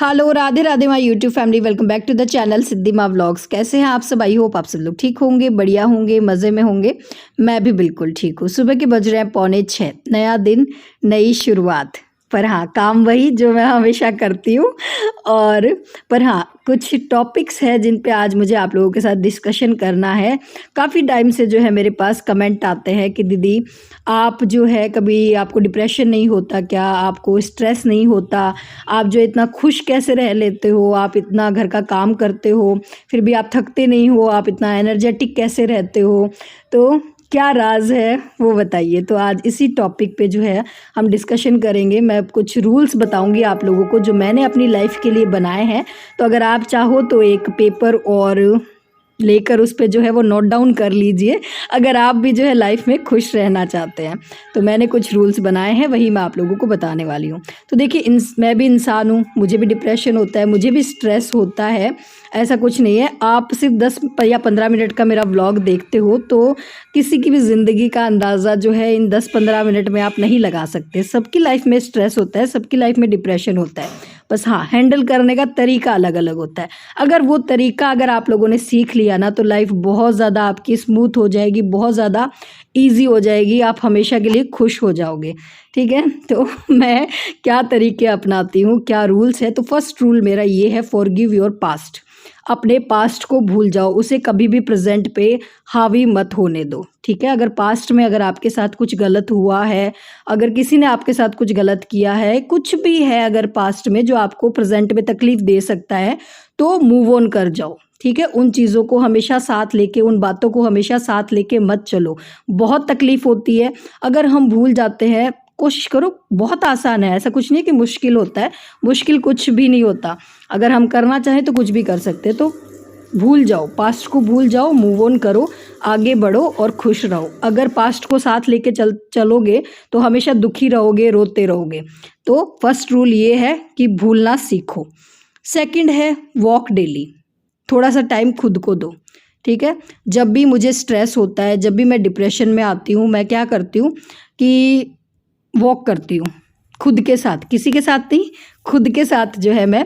Hello Radhe Radhe my YouTube family, welcome back to the channel Siddhi Maa vlogs. कैसे हैं आप सब? आई होप आप सब लोग ठीक होंगे, बढ़िया होंगे, मज़े में होंगे। मैं भी बिल्कुल ठीक हूँ। सुबह के बज रहे हैं 5:45। नया दिन, नई शुरुआत। पर हाँ, काम वही जो मैं हमेशा करती हूँ। और पर हाँ, कुछ टॉपिक्स हैं जिन पे आज मुझे आप लोगों के साथ डिस्कशन करना है। काफ़ी टाइम से जो है मेरे पास कमेंट आते हैं कि दीदी आप जो है, कभी आपको डिप्रेशन नहीं होता क्या? आपको स्ट्रेस नहीं होता? आप जो इतना खुश कैसे रह लेते हो? आप इतना घर का काम करते हो, फिर भी आप थकते नहीं हो? आप इतना एनर्जेटिक कैसे रहते हो? तो क्या राज है वो बताइए। तो आज इसी टॉपिक पे जो है हम डिस्कशन करेंगे। मैं कुछ रूल्स बताऊंगी आप लोगों को जो मैंने अपनी लाइफ के लिए बनाए हैं। तो अगर आप चाहो तो एक पेपर और लेकर उस पे जो है वो नोट डाउन कर लीजिए, अगर आप भी जो है लाइफ में खुश रहना चाहते हैं। तो मैंने कुछ रूल्स बनाए हैं, वही मैं आप लोगों को बताने वाली हूँ। तो देखिए, मैं भी इंसान हूँ, मुझे भी डिप्रेशन होता है, मुझे भी स्ट्रेस होता है। ऐसा कुछ नहीं है। आप सिर्फ 10 या 15 मिनट का मेरा व्लॉग देखते हो तो किसी की भी ज़िंदगी का अंदाज़ा जो है इन 10-15 मिनट में आप नहीं लगा सकते। सबकी लाइफ में स्ट्रेस होता है, सबकी लाइफ में डिप्रेशन होता है। बस हाँ, हैंडल करने का तरीका अलग अलग होता है। अगर वो तरीका अगर आप लोगों ने सीख लिया ना, तो लाइफ बहुत ज़्यादा आपकी स्मूथ हो जाएगी, बहुत ज़्यादा ईजी हो जाएगी, आप हमेशा के लिए खुश हो जाओगे। ठीक है, तो मैं क्या तरीके अपनाती हूँ, क्या रूल्स है। तो फर्स्ट रूल मेरा ये है, फॉरगिव योर पास्ट। अपने पास्ट को भूल जाओ, उसे कभी भी प्रेजेंट पे हावी मत होने दो। ठीक है, अगर पास्ट में अगर आपके साथ कुछ गलत हुआ है, अगर किसी ने आपके साथ कुछ गलत किया है, कुछ भी है अगर पास्ट में जो आपको प्रेजेंट में तकलीफ दे सकता है, तो मूव ऑन कर जाओ। ठीक है, उन चीज़ों को हमेशा साथ लेके, उन बातों को हमेशा साथ लेके मत चलो। बहुत तकलीफ होती है, अगर हम भूल जाते हैं। कोशिश करो, बहुत आसान है, ऐसा कुछ नहीं है कि मुश्किल होता है। मुश्किल कुछ भी नहीं होता, अगर हम करना चाहें तो कुछ भी कर सकते हैं। तो भूल जाओ, पास्ट को भूल जाओ, मूव ऑन करो, आगे बढ़ो और खुश रहो। अगर पास्ट को साथ लेके चलोगे तो हमेशा दुखी रहोगे, रोते रहोगे। तो फर्स्ट रूल ये है कि भूलना सीखो। सेकंड है, वॉक डेली। थोड़ा सा टाइम खुद को दो। ठीक है, जब भी मुझे स्ट्रेस होता है, जब भी मैं डिप्रेशन में आती हूँ, मैं क्या करती हूँ कि वॉक करती हूँ खुद के साथ, किसी के साथ नहीं, खुद के साथ जो है मैं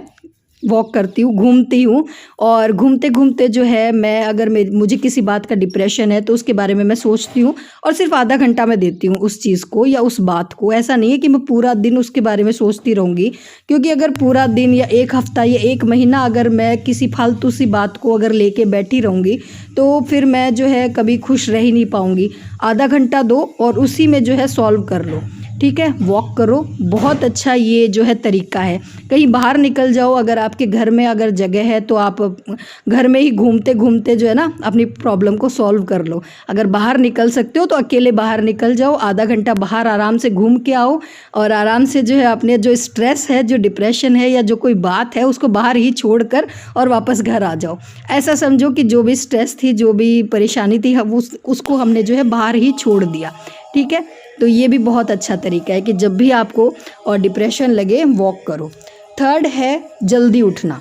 वॉक करती हूँ, घूमती हूँ। और घूमते घूमते जो है मैं, अगर मुझे किसी बात का डिप्रेशन है तो उसके बारे में मैं सोचती हूँ, और सिर्फ आधा घंटा मैं देती हूँ उस चीज़ को या उस बात को। ऐसा नहीं है कि मैं पूरा दिन उसके बारे में सोचती रहूँगी, क्योंकि अगर पूरा दिन या एक हफ्ता या एक महीना अगर मैं किसी फालतू सी बात को अगर लेके बैठी रहूँगी तो फिर मैं जो है कभी खुश रह ही नहीं पाऊँगी। आधा घंटा दो और उसी में जो है सॉल्व कर लो। ठीक है, वॉक करो, बहुत अच्छा ये जो है तरीका है। कहीं बाहर निकल जाओ, अगर आपके घर में अगर जगह है तो आप घर में ही घूमते घूमते जो है ना अपनी प्रॉब्लम को सॉल्व कर लो। अगर बाहर निकल सकते हो तो अकेले बाहर निकल जाओ, आधा घंटा बाहर आराम से घूम के आओ, और आराम से जो है अपने जो स्ट्रेस है, जो डिप्रेशन है या जो कोई बात है, उसको बाहर ही छोड़कर और वापस घर आ जाओ। ऐसा समझो कि जो भी स्ट्रेस थी, जो भी परेशानी थी, उसको हमने जो है बाहर ही छोड़ दिया। ठीक है, तो ये भी बहुत अच्छा तरीका है कि जब भी आपको और डिप्रेशन लगे, वॉक करो। थर्ड है, जल्दी उठना।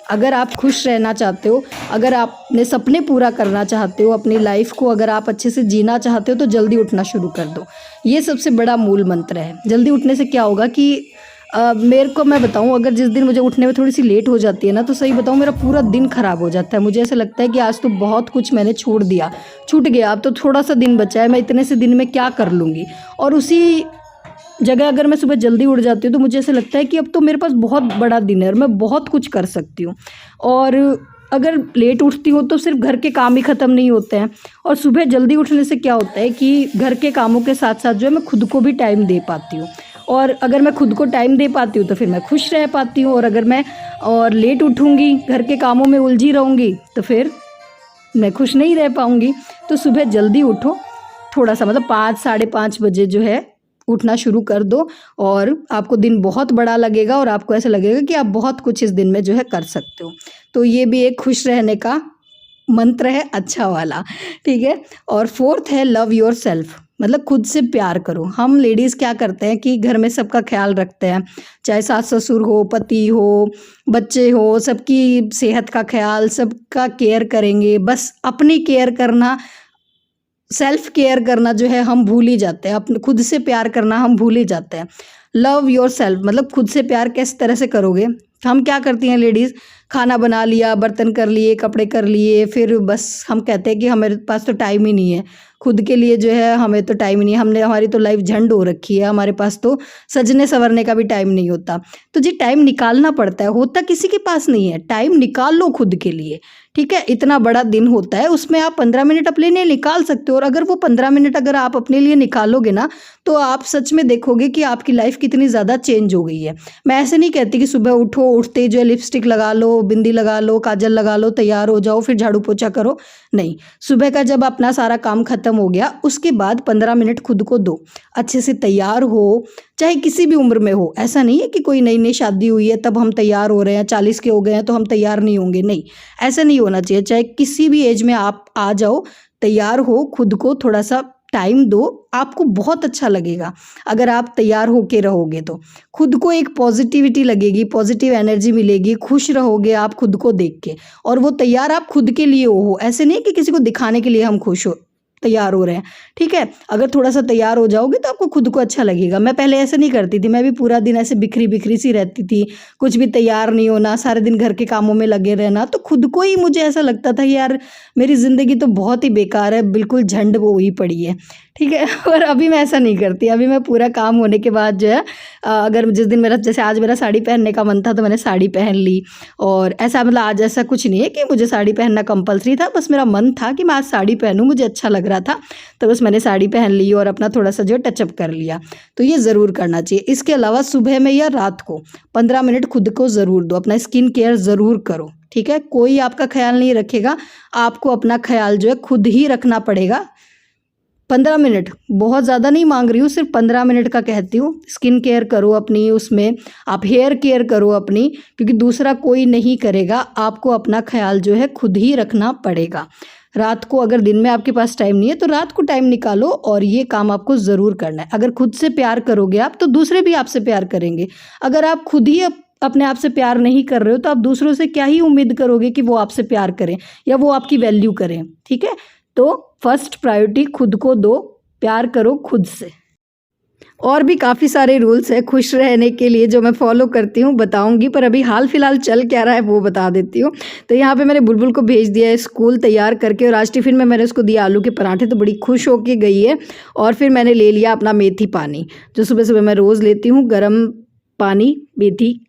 अगर आप खुश रहना चाहते हो, अगर आप अपने सपने पूरा करना चाहते हो, अपनी लाइफ को अगर आप अच्छे से जीना चाहते हो, तो जल्दी उठना शुरू कर दो। ये सबसे बड़ा मूल मंत्र है। जल्दी उठने से क्या होगा कि मेरे को मैं बताऊं, अगर जिस दिन मुझे उठने में थोड़ी सी लेट हो जाती है ना, तो सही बताऊं मेरा पूरा दिन ख़राब हो जाता है। मुझे ऐसा लगता है कि आज तो बहुत कुछ मैंने छोड़ दिया, छूट गया, अब तो थोड़ा सा दिन बचा है, मैं इतने से दिन में क्या कर लूँगी। और उसी जगह अगर मैं सुबह जल्दी उठ जाती हूँ तो मुझे ऐसा लगता है कि अब तो मेरे पास बहुत बड़ा दिन है और मैं बहुत कुछ कर सकती हूँ। और अगर लेट उठती हूँ तो सिर्फ घर के काम ही ख़त्म नहीं होते हैं, और सुबह जल्दी उठने से क्या होता है कि घर के कामों के साथ साथ जो है मैं खुद को भी टाइम दे पाती हूँ। और अगर मैं खुद को टाइम दे पाती हूँ तो फिर मैं खुश रह पाती हूँ। और अगर मैं और लेट उठूँगी, घर के कामों में उलझी रहूँगी, तो फिर मैं खुश नहीं रह पाऊँगी। तो सुबह जल्दी उठो, थोड़ा सा मतलब 5 साढ़े 5 बजे जो है उठना शुरू कर दो, और आपको दिन बहुत बड़ा लगेगा और आपको ऐसा लगेगा कि आप बहुत कुछ इस दिन में जो है कर सकते हो। तो ये भी एक खुश रहने का मंत्र है, अच्छा वाला। ठीक है, और फोर्थ है, लव योर सेल्फ। मतलब खुद से प्यार करो। हम लेडीज़ क्या करते हैं कि घर में सबका ख्याल रखते हैं, चाहे सास ससुर हो, पति हो, बच्चे हो, सबकी सेहत का ख्याल, सबका केयर करेंगे, बस अपनी केयर करना सेल्फ केयर करना जो है हम भूल ही जाते हैं, अपने खुद से प्यार करना हम भूल ही जाते हैं। लव योर सेल्फ मतलब खुद से प्यार किस तरह से करोगे। हम क्या करती हैं लेडीज़, खाना बना लिया, बर्तन कर लिए, कपड़े कर लिए, फिर बस हम कहते हैं कि हमारे पास तो टाइम ही नहीं है खुद के लिए, जो है हमें तो टाइम ही नहीं है, हमने हमारी तो लाइफ झंड हो रखी है, हमारे पास तो सजने संवरने का भी टाइम नहीं होता। तो जी टाइम निकालना पड़ता है, होता किसी के पास नहीं है, टाइम निकाल लो खुद के लिए, ठीक है। इतना बड़ा दिन होता है, उसमें आप 15 मिनट अपने लिए निकाल सकते हो, और अगर वो 15 मिनट अगर आप अपने लिए निकालोगे ना, तो आप सच में देखोगे कि आपकी लाइफ कितनी ज़्यादा चेंज हो गई है। मैं ऐसे नहीं कहती कि सुबह उठो, उठते ही जो है लिपस्टिक लगा लो, बिंदी लगा लो, काजल लगा लो, तैयार हो जाओ, फिर झाड़ू पोछा करो, नहीं। सुबह का जब अपना सारा काम खत्म हो गया, उसके बाद 15 मिनट खुद को दो, अच्छे से तैयार हो, चाहे किसी भी उम्र में हो। ऐसा नहीं है कि कोई नई नई शादी हुई है तब हम तैयार हो रहे हैं, 40 के हो गए हैं तो हम तैयार नहीं होंगे, नहीं, ऐसा नहीं होना चाहिए। चाहे किसी भी एज में आप आ जाओ, तैयार हो, खुद को थोड़ा सा टाइम दो, आपको बहुत अच्छा लगेगा। अगर आप तैयार होके रहोगे तो खुद को एक पॉजिटिविटी लगेगी, पॉजिटिव एनर्जी मिलेगी, खुश रहोगे आप खुद को देख के, और वो तैयार आप खुद के लिए हो, ऐसे नहीं कि किसी को दिखाने के लिए हम खुश हो तैयार हो रहे हैं, ठीक है। अगर थोड़ा सा तैयार हो जाओगे तो आपको खुद को अच्छा लगेगा। मैं पहले ऐसे नहीं करती थी, मैं भी पूरा दिन ऐसे बिखरी बिखरी सी रहती थी, कुछ भी तैयार नहीं होना, सारे दिन घर के कामों में लगे रहना, तो खुद को ही मुझे ऐसा लगता था यार मेरी ज़िंदगी तो बहुत ही बेकार है, बिल्कुल झंड वो ही पड़ी है, ठीक है। और अभी मैं ऐसा नहीं करती, अभी मैं पूरा काम होने के बाद जो है अगर जिस दिन मेरा, जैसे आज मेरा साड़ी पहनने का मन था तो मैंने साड़ी पहन ली, और ऐसा मतलब आज ऐसा कुछ नहीं है कि मुझे साड़ी पहनना कंपलसरी था, बस मेरा मन था कि मैं आज साड़ी पहनूं, मुझे अच्छा लग रहा था, तो बस मैंने साड़ी पहन ली और अपना थोड़ा सा जो टचअप कर लिया। तो ये ज़रूर करना चाहिए। इसके अलावा सुबह में या रात को 15 मिनट खुद को ज़रूर दो, अपना स्किन केयर ज़रूर करो, ठीक है। कोई आपका ख्याल नहीं रखेगा, आपको अपना ख्याल जो है खुद ही रखना पड़ेगा। 15 मिनट बहुत ज़्यादा नहीं मांग रही हूँ, सिर्फ 15 मिनट का कहती हूँ। स्किन केयर करो अपनी, उसमें आप हेयर केयर करो अपनी, क्योंकि दूसरा कोई नहीं करेगा, आपको अपना ख्याल जो है खुद ही रखना पड़ेगा। रात को अगर दिन में आपके पास टाइम नहीं है तो रात को टाइम निकालो, और ये काम आपको ज़रूर करना है। अगर खुद से प्यार करोगे आप तो दूसरे भी आपसे प्यार करेंगे। अगर आप खुद ही अपने आप से प्यार नहीं कर रहे हो तो आप दूसरों से क्या ही उम्मीद करोगे कि वो आपसे प्यार करें या वो आपकी वैल्यू करें, ठीक है। तो फर्स्ट प्रायोरिटी खुद को दो, प्यार करो खुद से। और भी काफ़ी सारे रूल्स हैं खुश रहने के लिए जो मैं फॉलो करती हूँ, बताऊँगी, पर अभी हाल फिलहाल चल क्या रहा है वो बता देती हूँ। तो यहाँ पे मैंने बुलबुल को भेज दिया है स्कूल तैयार करके, और आज टिफ़िन में मैंने उसको दिया आलू के पराठे, तो बड़ी खुश होके गई है। और फिर मैंने ले लिया अपना मेथी पानी, जो सुबह सुबह मैं रोज़ लेती हूँ, गर्म पानी मेथी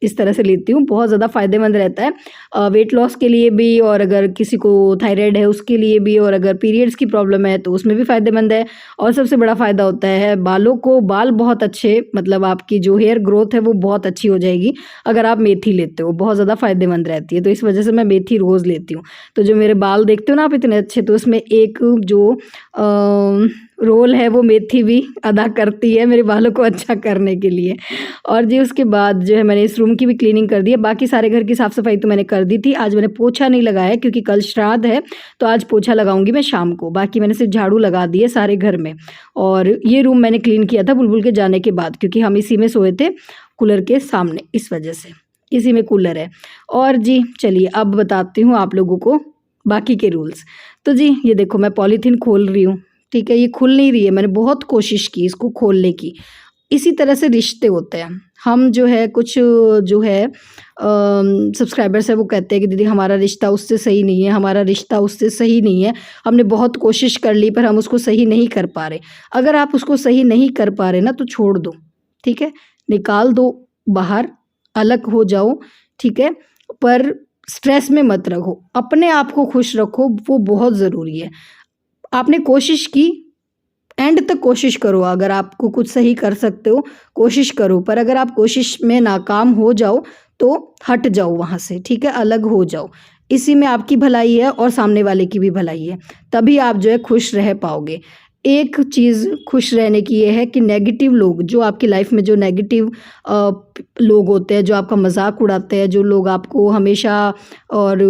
इस तरह से लेती हूँ, बहुत ज़्यादा फ़ायदेमंद रहता है वेट लॉस के लिए भी, और अगर किसी को थायराइड है उसके लिए भी, और अगर पीरियड्स की प्रॉब्लम है तो उसमें भी फ़ायदेमंद है। और सबसे बड़ा फ़ायदा होता है बालों को, बाल बहुत अच्छे, मतलब आपकी जो हेयर ग्रोथ है वो बहुत अच्छी हो जाएगी अगर आप मेथी लेते हो, बहुत ज़्यादा फ़ायदेमंद रहती है। तो इस वजह से मैं मेथी रोज़ लेती हूँ। तो जो मेरे बाल देखते हो ना आप इतने अच्छे, तो उसमें एक जो रोल है वो मेथी भी अदा करती है मेरे बालों को अच्छा करने के लिए। और जी उसके बाद जो है मैंने इस रूम की भी क्लीनिंग कर दी है, बाकी सारे घर की साफ़ सफाई तो मैंने कर दी थी। आज मैंने पोछा नहीं लगाया क्योंकि कल श्राद्ध है, तो आज पोछा लगाऊंगी मैं शाम को। बाकी मैंने सिर्फ झाड़ू लगा दी है सारे घर में। और ये रूम मैंने क्लीन किया था बुलबुल के जाने के बाद, क्योंकि हम इसी में सोए थे कूलर के सामने, इस वजह से इसी में कूलर है। और जी चलिए अब बताती हूँ आप लोगों को बाकी के रूल्स। तो जी ये देखो मैं पॉलीथीन खोल रही हूँ, ठीक है, ये खुल नहीं रही है, मैंने बहुत कोशिश की इसको खोलने की। इसी तरह से रिश्ते होते हैं। हम जो है कुछ जो है सब्सक्राइबर्स है वो कहते हैं कि दीदी हमारा रिश्ता उससे सही नहीं है, हमारा रिश्ता उससे सही नहीं है, हमने बहुत कोशिश कर ली पर हम उसको सही नहीं कर पा रहे। अगर आप उसको सही नहीं कर पा रहे ना तो छोड़ दो, ठीक है, निकाल दो बाहर, अलग हो जाओ, ठीक है, पर स्ट्रेस में मत रखो, अपने आप को खुश रखो, वो बहुत ज़रूरी है। आपने कोशिश की, एंड तक कोशिश करो, अगर आपको कुछ सही कर सकते हो कोशिश करो, पर अगर आप कोशिश में नाकाम हो जाओ तो हट जाओ वहाँ से, ठीक है, अलग हो जाओ। इसी में आपकी भलाई है और सामने वाले की भी भलाई है, तभी आप जो है खुश रह पाओगे। एक चीज़ खुश रहने की ये है कि नेगेटिव लोग जो आपकी लाइफ में, जो नेगेटिव लोग होते हैं, जो आपका मजाक उड़ाते हैं, जो लोग आपको हमेशा और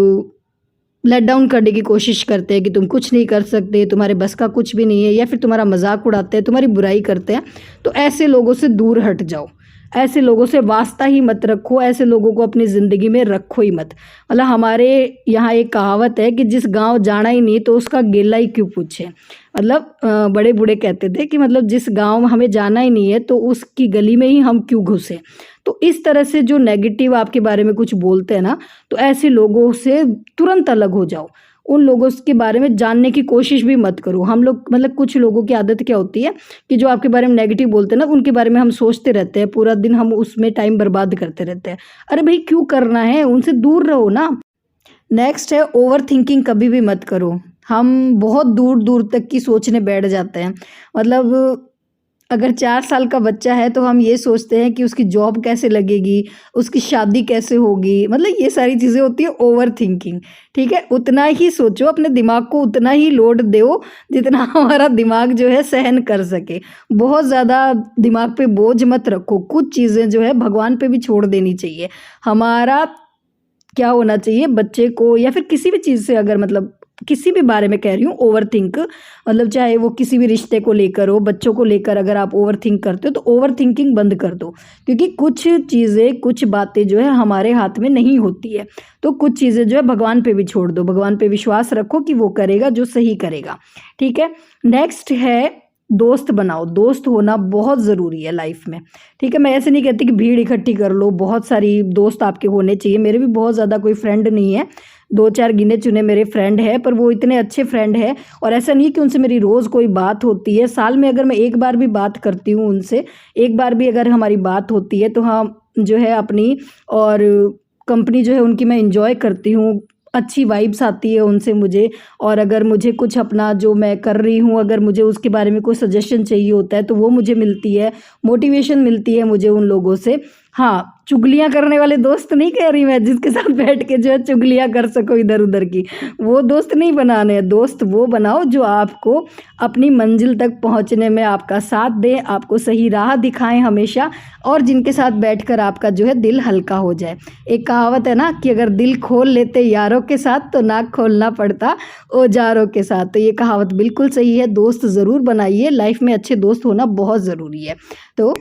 लेट डाउन करने की कोशिश करते हैं कि तुम कुछ नहीं कर सकते, तुम्हारे बस का कुछ भी नहीं है, या फिर तुम्हारा मजाक उड़ाते हैं, तुम्हारी बुराई करते हैं, तो ऐसे लोगों से दूर हट जाओ। ऐसे लोगों से वास्ता ही मत रखो, ऐसे लोगों को अपनी ज़िंदगी में रखो ही मत। मतलब हमारे यहाँ एक कहावत है कि जिस गांव जाना ही नहीं तो उसका गेला ही क्यों पूछे। मतलब बड़े बूढ़े कहते थे कि मतलब जिस गांव हमें जाना ही नहीं है तो उसकी गली में ही हम क्यों घुसे। तो इस तरह से जो नेगेटिव आपके बारे में कुछ बोलते हैं ना, तो ऐसे लोगों से तुरंत अलग हो जाओ। उन लोगों के बारे में जानने की कोशिश भी मत करो। हम लोग मतलब कुछ लोगों की आदत क्या होती है कि जो आपके बारे में नेगेटिव बोलते हैं ना, उनके बारे में हम सोचते रहते हैं, पूरा दिन हम उसमें टाइम बर्बाद करते रहते हैं। अरे भाई क्यों करना है, उनसे दूर रहो ना। नेक्स्ट है ओवर थिंकिंग कभी भी मत करो। हम बहुत दूर दूर तक की सोचने बैठ जाते हैं। मतलब अगर 4 साल का बच्चा है तो हम ये सोचते हैं कि उसकी जॉब कैसे लगेगी, उसकी शादी कैसे होगी, मतलब ये सारी चीज़ें होती है ओवर थिंकिंग। ठीक है, उतना ही सोचो, अपने दिमाग को उतना ही लोड दो जितना हमारा दिमाग जो है सहन कर सके। बहुत ज़्यादा दिमाग पे बोझ मत रखो। कुछ चीज़ें जो है भगवान पे भी छोड़ देनी चाहिए। हमारा क्या होना चाहिए, बच्चे को या फिर किसी भी चीज़ से अगर मतलब किसी भी बारे में कह रही हूँ ओवर थिंक, मतलब चाहे वो किसी भी रिश्ते को लेकर हो, बच्चों को लेकर अगर आप ओवर थिंक करते हो तो ओवर थिंकिंग बंद कर दो। क्योंकि कुछ चीज़ें कुछ बातें जो है हमारे हाथ में नहीं होती है। तो कुछ चीज़ें जो है भगवान पे भी छोड़ दो, भगवान पे विश्वास रखो कि वो करेगा जो सही करेगा। ठीक है, नेक्स्ट है दोस्त बनाओ। दोस्त होना बहुत ज़रूरी है लाइफ में। ठीक है, मैं ऐसे नहीं कहती कि भीड़ इकट्ठी कर लो, बहुत सारी दोस्त आपके होने चाहिए। मेरे भी बहुत ज़्यादा कोई फ्रेंड नहीं है, 2-4 गिने चुने मेरे फ्रेंड है, पर वो इतने अच्छे फ्रेंड है और ऐसा नहीं कि उनसे मेरी रोज़ कोई बात होती है। साल में अगर मैं एक बार भी बात करती हूँ उनसे, एक बार भी अगर हमारी बात होती है तो हम जो है अपनी और कंपनी जो है उनकी मैं इंजॉय करती हूँ। अच्छी वाइब्स आती है उनसे मुझे। और अगर मुझे कुछ अपना जो मैं कर रही हूँ, अगर मुझे उसके बारे में कोई सजेशन चाहिए होता है तो वो मुझे मिलती है, मोटिवेशन मिलती है मुझे उन लोगों से। हाँ, चुगलियाँ करने वाले दोस्त नहीं कह रही मैं, जिसके साथ बैठ के जो है चुगलियाँ कर सको इधर उधर की, वो दोस्त नहीं बनाने हैं। दोस्त वो बनाओ जो आपको अपनी मंजिल तक पहुँचने में आपका साथ दें, आपको सही राह दिखाएं हमेशा, और जिनके साथ बैठकर आपका जो है दिल हल्का हो जाए। एक कहावत है ना कि अगर दिल खोल लेते यारों के साथ तो नाक खोलना पड़ता औजारों के साथ। तो ये कहावत बिल्कुल सही है। दोस्त ज़रूर बनाइए, लाइफ में अच्छे दोस्त होना बहुत ज़रूरी है। तो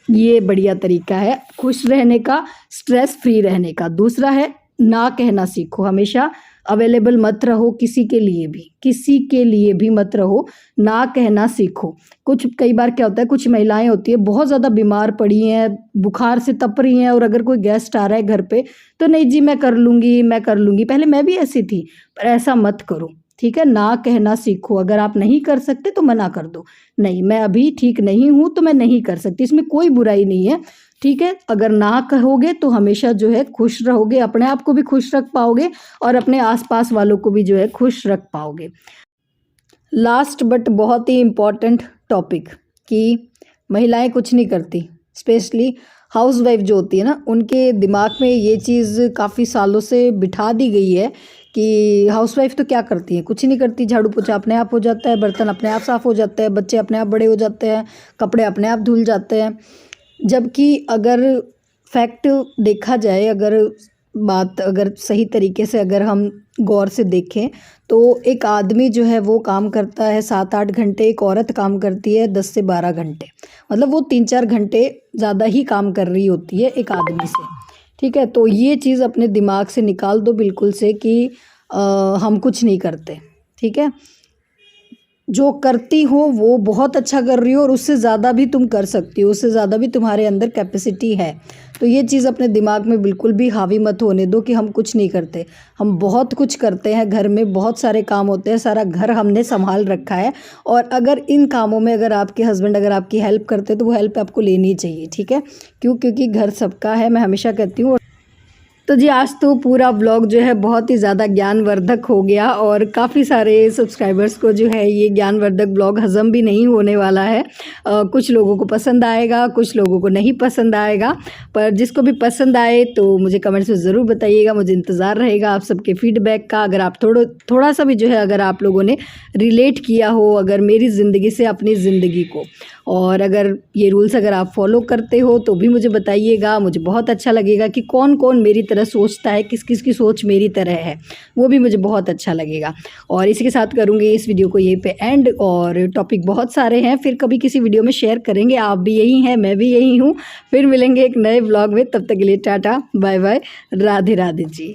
ये बढ़िया तरीका है खुश रहने का, स्ट्रेस फ्री रहने का। दूसरा है ना कहना सीखो। हमेशा अवेलेबल मत रहो किसी के लिए भी, किसी के लिए भी मत रहो, ना कहना सीखो। कुछ कई बार क्या होता है, कुछ महिलाएं होती है बहुत ज़्यादा बीमार पड़ी हैं, बुखार से तप रही हैं, और अगर कोई गेस्ट आ रहा है घर पे तो नहीं जी मैं कर लूँगी, मैं कर लूँगी। पहले मैं भी ऐसी थी, पर ऐसा मत करो। ठीक है, ना कहना सीखो। अगर आप नहीं कर सकते तो मना कर दो, नहीं मैं अभी ठीक नहीं हूँ तो मैं नहीं कर सकती, इसमें कोई बुराई नहीं है। ठीक है, अगर ना कहोगे तो हमेशा जो है खुश रहोगे, अपने आप को भी खुश रख पाओगे और अपने आसपास वालों को भी जो है खुश रख पाओगे। लास्ट बट बहुत ही इम्पॉर्टेंट टॉपिक कि महिलाएं कुछ नहीं करती, स्पेशली हाउसवाइफ जो होती है ना, उनके दिमाग में ये चीज़ काफ़ी सालों से बिठा दी गई है कि हाउसवाइफ तो क्या करती है, कुछ नहीं करती। झाड़ू पोछा अपने आप हो जाता है, बर्तन अपने आप साफ़ हो जाते हैं, बच्चे अपने आप बड़े हो जाते हैं, कपड़े अपने आप धुल जाते हैं। जबकि अगर फैक्ट देखा जाए, अगर बात अगर सही तरीके से अगर हम गौर से देखें तो एक आदमी जो है वो काम करता है 7-8 घंटे, एक औरत काम करती है 10 से 12 घंटे। मतलब वो 3-4 घंटे ज़्यादा ही काम कर रही होती है एक आदमी से। ठीक है, तो ये चीज़ अपने दिमाग से निकाल दो बिल्कुल से कि हम कुछ नहीं करते। ठीक है, जो करती हो वो बहुत अच्छा कर रही हो और उससे ज़्यादा भी तुम कर सकती हो, उससे ज़्यादा भी तुम्हारे अंदर कैपेसिटी है। तो ये चीज़ अपने दिमाग में बिल्कुल भी हावी मत होने दो कि हम कुछ नहीं करते। हम बहुत कुछ करते हैं, घर में बहुत सारे काम होते हैं, सारा घर हमने संभाल रखा है। और अगर इन कामों में अगर आपके हस्बैंड अगर आपकी हेल्प करते हैं तो वो हेल्प आपको लेनी चाहिए। ठीक है, क्योंकि घर सबका है, मैं हमेशा कहती हूँ। तो जी आज तो पूरा व्लॉग जो है बहुत ही ज़्यादा ज्ञानवर्धक हो गया और काफ़ी सारे सब्सक्राइबर्स को जो है ये ज्ञानवर्धक व्लॉग हज़म भी नहीं होने वाला है। कुछ लोगों को पसंद आएगा, कुछ लोगों को नहीं पसंद आएगा, पर जिसको भी पसंद आए तो मुझे कमेंट्स में ज़रूर बताइएगा। मुझे इंतज़ार रहेगा आप सबके फीडबैक का। अगर आप थोड़ा सा भी जो है अगर आप लोगों ने रिलेट किया हो अगर मेरी ज़िंदगी से अपनी ज़िंदगी को, और अगर ये रूल्स अगर आप फॉलो करते हो तो भी मुझे बताइएगा, मुझे बहुत अच्छा लगेगा कि कौन कौन मेरी तरह सोचता है, किस किस की सोच मेरी तरह है, वो भी मुझे बहुत अच्छा लगेगा। और इसी के साथ करूँगी इस वीडियो को यहीं पे एंड, और टॉपिक बहुत सारे हैं, फिर कभी किसी वीडियो में शेयर करेंगे। आप भी यही हैं, मैं भी यही हूँ। फिर मिलेंगे एक नए ब्लॉग में, तब तक के लिए tata bye bye, Radhe Radhe जी।